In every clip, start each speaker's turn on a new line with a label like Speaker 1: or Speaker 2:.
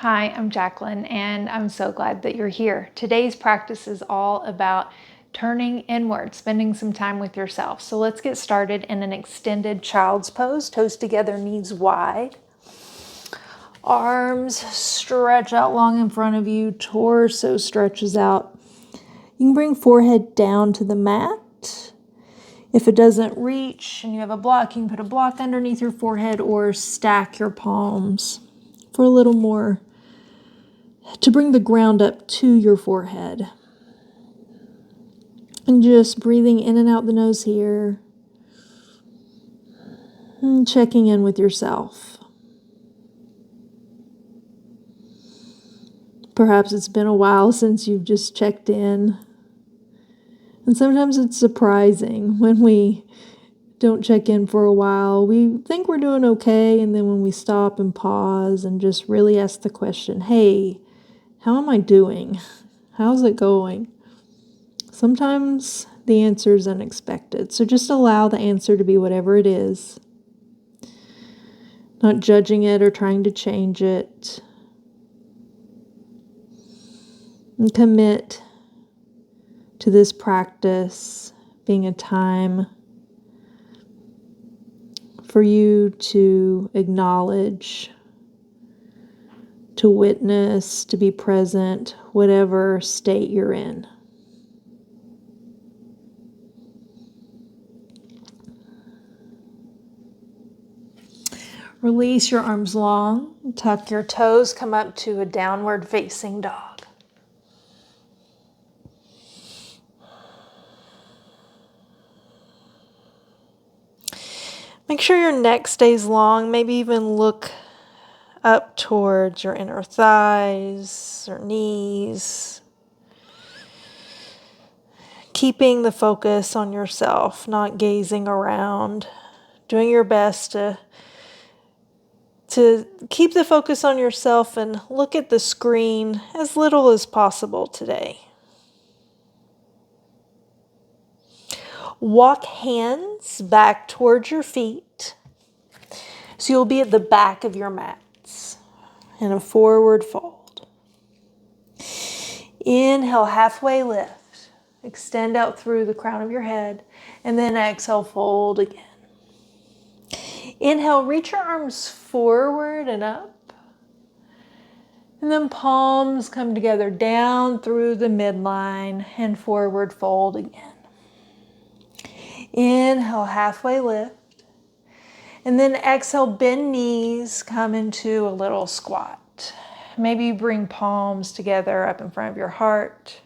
Speaker 1: Hi, I'm Jacqueline, and I'm so glad that you're here. Today's practice is all about turning inward, spending some time with yourself. So let's get started in an extended child's pose. Toes together, knees wide. Arms stretch out long in front of you. Torso stretches out. You can bring forehead down to the mat. If it doesn't reach and you have a block, you can put a block underneath your forehead or stack your palms for a little more to bring the ground up to your forehead. And just breathing in and out the nose here. And checking in with yourself. Perhaps it's been a while since you've just checked in. And sometimes it's surprising when we don't check in for a while. We think we're doing okay, and then when we stop and pause and just really ask the question, hey, how am I doing? How's it going? Sometimes the answer is unexpected. So just allow the answer to be whatever it is. Not judging it or trying to change it. And commit to this practice being a time for you to acknowledge, to witness, to be present, whatever state you're in. Release your arms long, tuck your toes, come up to a downward facing dog. Make sure your neck stays long, maybe even look up towards your inner thighs or knees. Keeping the focus on yourself, not gazing around. Doing your best to keep the focus on yourself and look at the screen as little as possible today. Walk hands back towards your feet. So you'll be at the back of your mats in a forward fold. Inhale, halfway lift. Extend out through the crown of your head. And then exhale, fold again. Inhale, reach your arms forward and up. And then palms come together down through the midline and forward fold again. Inhale, halfway lift. And then exhale, bend knees, come into a little squat. Maybe you bring palms together up in front of your heart.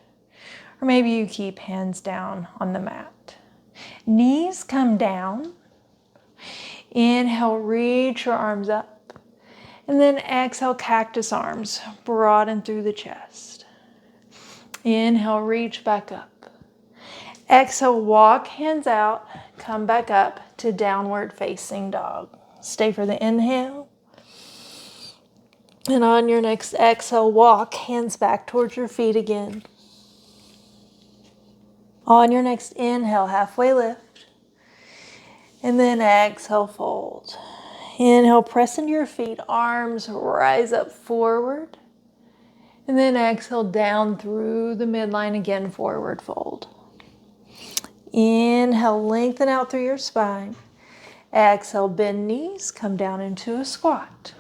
Speaker 1: Or maybe you keep hands down on the mat. Knees come down. Inhale, reach your arms up. And then exhale, cactus arms, broaden through the chest. Inhale, reach back up. Exhale, walk hands out, come back up to downward facing dog. Stay for the inhale. And on your next exhale, walk hands back towards your feet again. On your next inhale, halfway lift. And then exhale, fold. Inhale, press into your feet, arms rise up forward. And then exhale, down through the midline again, forward fold. Inhale, lengthen out through your spine. Exhale, bend knees, come down into a squat.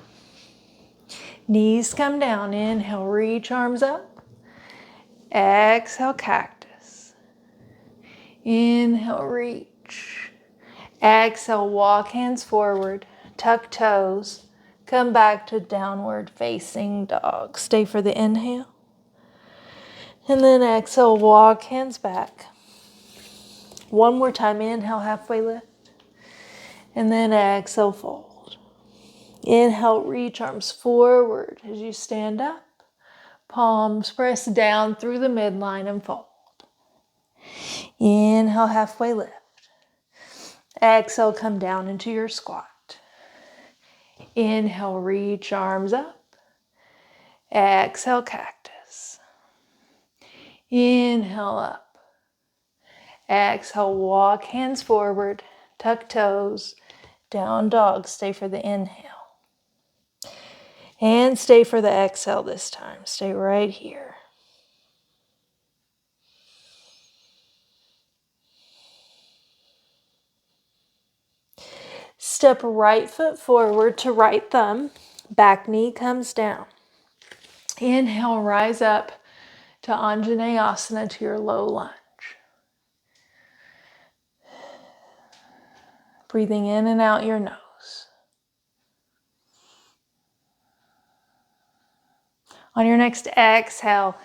Speaker 1: Knees come down. Inhale, reach arms up. Exhale, cactus. Inhale, reach. Exhale, walk hands forward. Tuck toes. Come back to downward facing dog. Stay for the inhale. And then exhale, walk hands back. One more time, inhale, halfway lift. And then exhale, fold. Inhale, reach arms forward as you stand up. Palms press down through the midline and fold. Inhale, halfway lift. Exhale, come down into your squat. Inhale, reach arms up. Exhale, cactus. Inhale, up. Exhale, walk hands forward, tuck toes, down dog. Stay for the inhale. And stay for the exhale this time. Stay right here. Step right foot forward to right thumb. Back knee comes down. Inhale, rise up to Anjaneyasana, to your low lunge. Breathing in and out your nose. On your next exhale,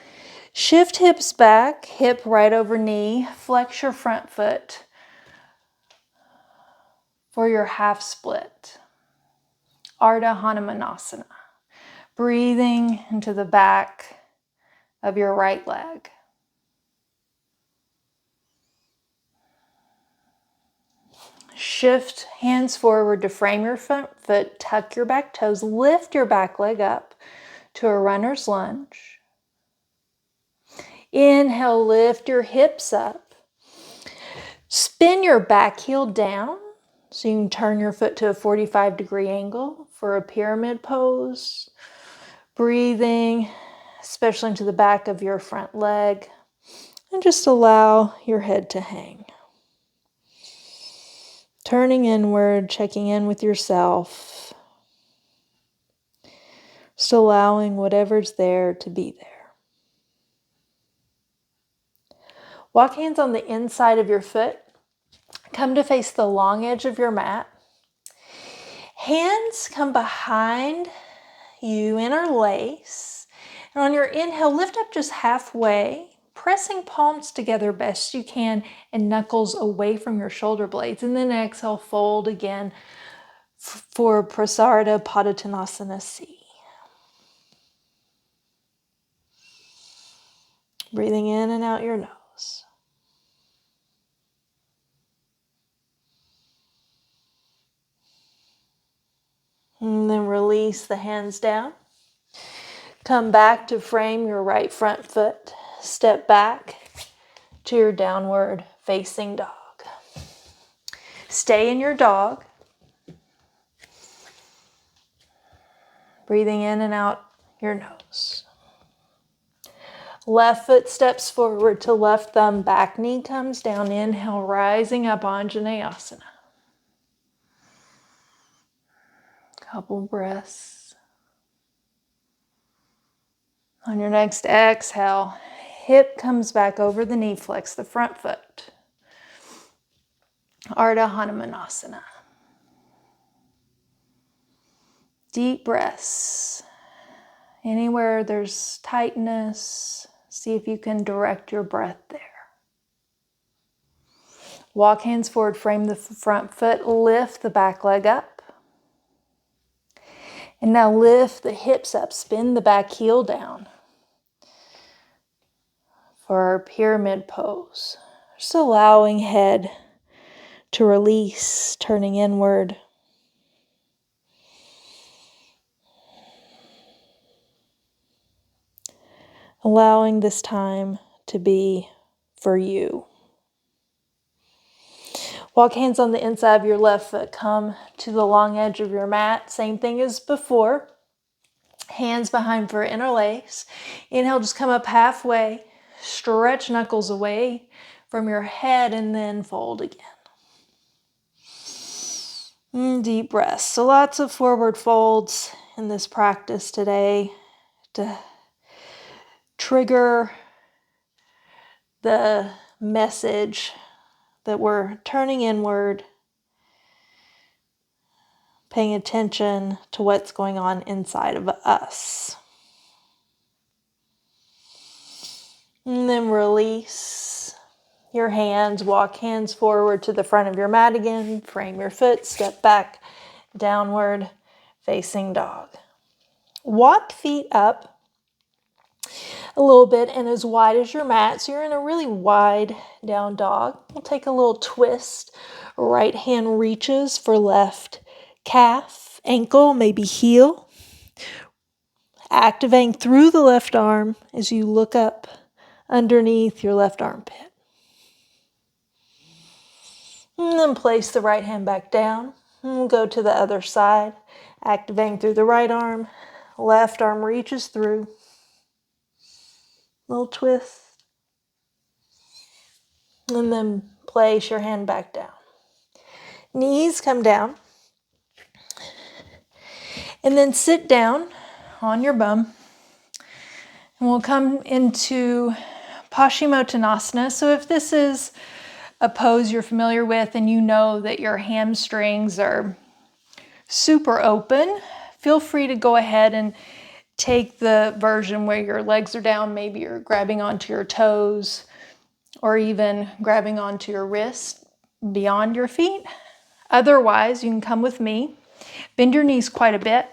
Speaker 1: shift hips back, hip right over knee. Flex your front foot for your half split. Ardha Hanumanasana. Breathing into the back of your right leg. Shift hands forward to frame your front foot, tuck your back toes, lift your back leg up to a runner's lunge. Inhale, lift your hips up. Spin your back heel down so you can turn your foot to a 45-degree angle for a pyramid pose. Breathing, especially into the back of your front leg, and just allow your head to hang. Turning inward, checking in with yourself. Just allowing whatever's there to be there. Walk hands on the inside of your foot. Come to face the long edge of your mat. Hands come behind you, interlace. And on your inhale, lift up just halfway, pressing palms together best you can and knuckles away from your shoulder blades. And then exhale, fold again for Prasarada Padottanasana C. Breathing in and out your nose. And then release the hands down. Come back to frame your right front foot. Step back to your downward facing dog. Stay in your dog. Breathing in and out your nose. Left foot steps forward to left thumb. Back knee comes down. Inhale, rising up, Anjaneyasana. Couple breaths. On your next exhale, hip comes back over the knee. Flex the front foot. Ardha Hanumanasana. Deep breaths. Anywhere there's tightness, see if you can direct your breath there. Walk hands forward, frame the front foot, lift the back leg up. And now lift the hips up, spin the back heel down for our pyramid pose. Just allowing head to release, turning inward. Allowing this time to be for you. Walk hands on the inside of your left foot. Come to the long edge of your mat. Same thing as before. Hands behind for interlace. Inhale, just come up halfway. Stretch knuckles away from your head and then fold again. Deep breaths. So lots of forward folds in this practice today to trigger the message that we're turning inward, paying attention to what's going on inside of us. And then release your hands, walk hands forward to the front of your mat again, frame your foot, step back, downward facing dog. Walk feet up a little bit and as wide as your mat, so you're in a really wide down dog. We'll take a little twist. Right hand reaches for left calf, ankle, maybe heel. Activating through the left arm as you look up underneath your left armpit. And then place the right hand back down. And we'll go to the other side. Activating through the right arm, Left arm reaches through. Little twist. And then place your hand back down. Knees come down. And then sit down on your bum. And we'll come into Paschimottanasana. So if this is a pose you're familiar with and you know that your hamstrings are super open, feel free to go ahead and take the version where your legs are down. Maybe you're grabbing onto your toes or even grabbing onto your wrist beyond your feet. Otherwise, you can come with me. Bend your knees quite a bit.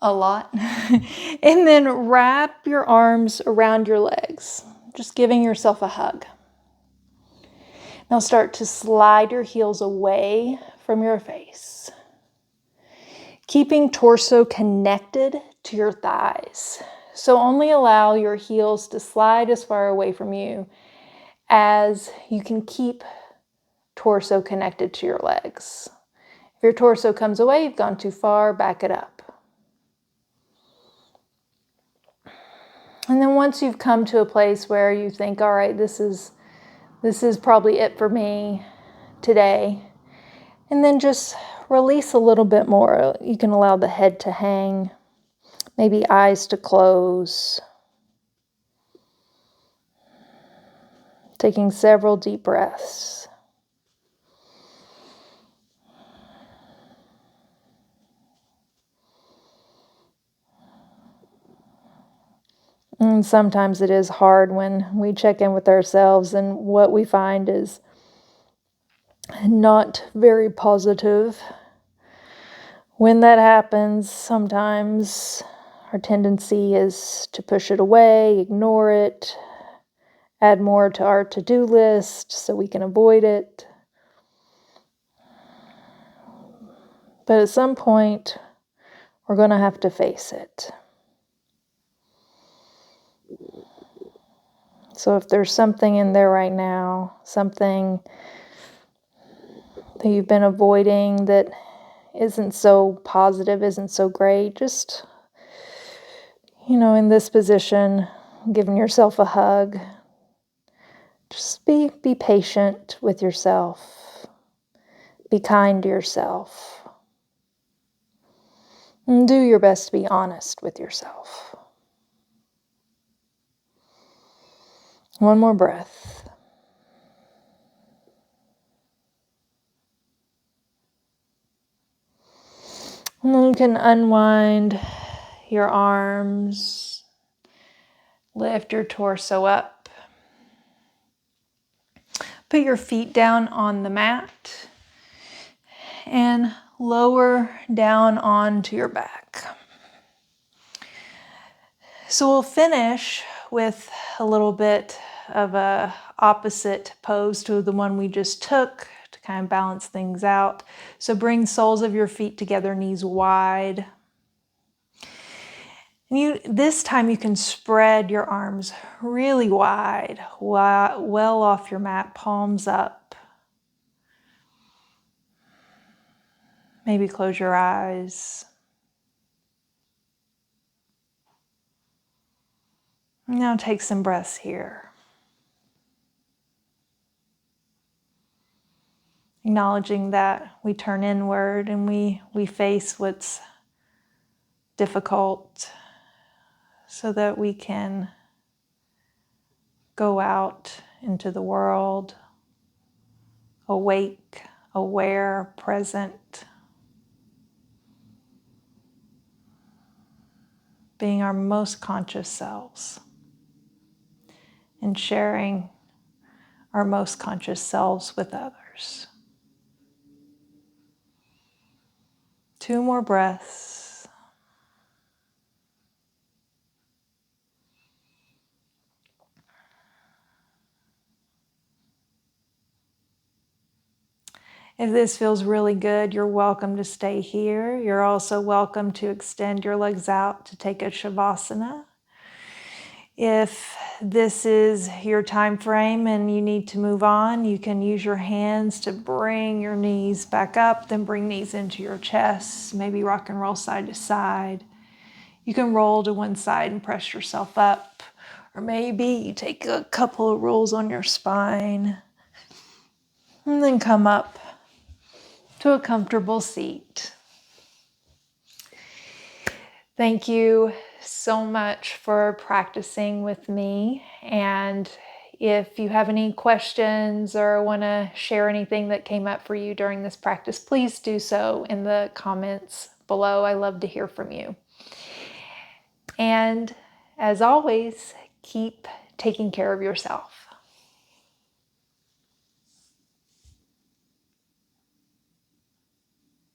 Speaker 1: A lot. And then wrap your arms around your legs, just giving yourself a hug. Now start to slide your heels away from your face, keeping torso connected to your thighs. So only allow your heels to slide as far away from you as you can keep torso connected to your legs. If your torso comes away, you've gone too far, back it up. And then once you've come to a place where you think, all right, this is probably it for me today, and then just release a little bit more. You can allow the head to hang, maybe eyes to close. Taking several deep breaths. And sometimes it is hard when we check in with ourselves and what we find is not very positive. When that happens, sometimes our tendency is to push it away, ignore it, add more to our to-do list so we can avoid it. But at some point, we're going to have to face it. So if there's something in there right now, something that you've been avoiding that isn't so positive, isn't so great, just, in this position, giving yourself a hug. Just be patient with yourself. Be kind to yourself. And do your best to be honest with yourself. One more breath. And then you can unwind your arms, lift your torso up. Put your feet down on the mat and lower down onto your back. So we'll finish with a little bit of a opposite pose to the one we just took to kind of balance things out. So bring soles of your feet together, knees wide. And this time you can spread your arms really wide, well off your mat, palms up. Maybe close your eyes. Now take some breaths here. Acknowledging that we turn inward and we face what's difficult so that we can go out into the world, awake, aware, present, being our most conscious selves and sharing our most conscious selves with others. 2 more breaths. If this feels really good, you're welcome to stay here. You're also welcome to extend your legs out to take a Shavasana. If this is your time frame and you need to move on, you can use your hands to bring your knees back up, then bring knees into your chest, maybe rock and roll side to side. You can roll to one side and press yourself up, or maybe you take a couple of rolls on your spine and then come up to a comfortable seat. Thank you so much for practicing with me. And if you have any questions or want to share anything that came up for you during this practice, please do so in the comments below. I love to hear from you. And as always, keep taking care of yourself.